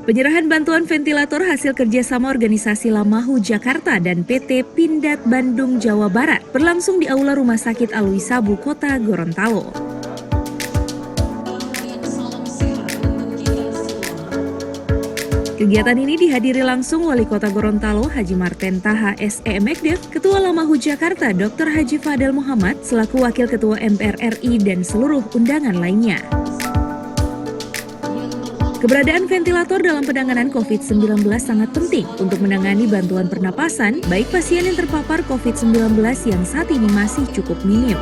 Penyerahan bantuan ventilator hasil kerjasama organisasi Lamahu Jakarta dan PT Pindad Bandung Jawa Barat berlangsung di Aula Rumah Sakit Alwi Sabu, Kota Gorontalo. Kegiatan ini dihadiri langsung Wali Kota Gorontalo Haji Marten Taha S.E. Mekdev, Ketua Lamahu Jakarta Dr. Haji Fadel Muhammad, selaku Wakil Ketua MPR RI dan seluruh undangan lainnya. Keberadaan ventilator dalam penanganan COVID-19 sangat penting untuk menangani bantuan pernapasan, baik pasien yang terpapar COVID-19 yang saat ini masih cukup minim.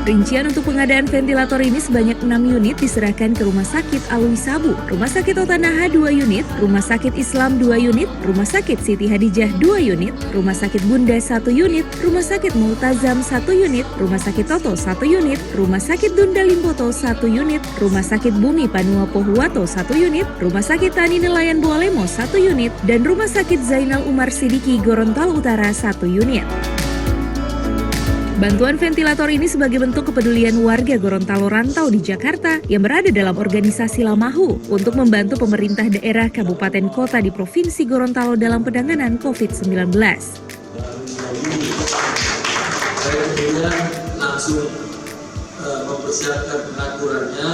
Rincian untuk pengadaan ventilator ini sebanyak 6 unit diserahkan ke Rumah Sakit Alwi Sabu, Rumah Sakit Otanaha 2 unit, Rumah Sakit Islam 2 unit, Rumah Sakit Siti Hadijah 2 unit, Rumah Sakit Bunda 1 unit, Rumah Sakit Multazam 1 unit, Rumah Sakit Toto 1 unit, Rumah Sakit Dunda Limpoto 1 unit, Rumah Sakit Bumi Panua Pohuwato 1 unit, Rumah Sakit Tani Nelayan Bualemo 1 unit, dan Rumah Sakit Zainal Umar Sidiki Gorontalo Utara 1 unit. Bantuan ventilator ini sebagai bentuk kepedulian warga Gorontalo rantau di Jakarta yang berada dalam organisasi Lamahu untuk membantu pemerintah daerah kabupaten kota di Provinsi Gorontalo dalam penanganan COVID-19. Saya kemudian langsung mempersiapkan pengaturannya.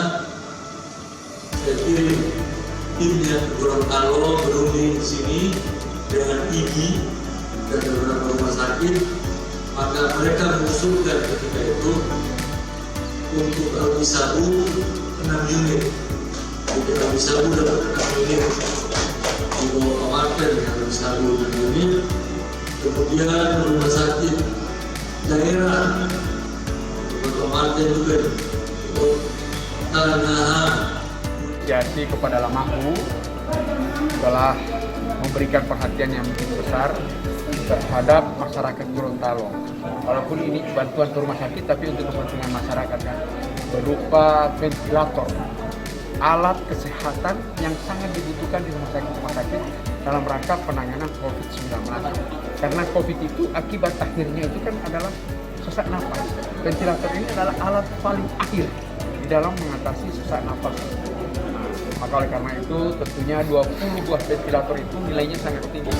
Jadi timnya Gorontalo berunding di sini dengan IGI dan beberapa rumah sakit. Maka mereka mengusulkan ketika itu untuk Alwi Sabu 6 unit. Jadi Alwi Sabu dapat 6 unit. Di bawah Pak Marten Alwi Sabu 6 unit. Kemudian rumah sakit daerah Pak Marten juga untuk Otanaha. Jadi kepada Lamahu telah memberikan perhatian yang begitu besar terhadap masyarakat Gorontalo. Walaupun ini bantuan ke rumah sakit, tapi untuk kepentingan masyarakat kan, berupa ventilator, alat kesehatan yang sangat dibutuhkan di rumah sakit dalam rangka penanganan COVID-19. Karena COVID itu akibat akhirnya itu kan adalah sesak napas. Ventilator ini adalah alat paling akhir di dalam mengatasi sesak napas. Maka oleh karena itu tentunya 20 buah ventilator itu nilainya sangat tinggi.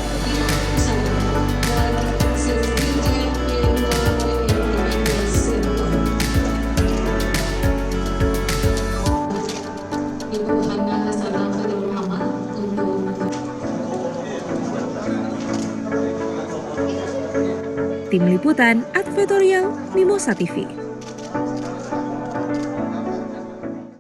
Tim Liputan Advertorial Mimosa TV.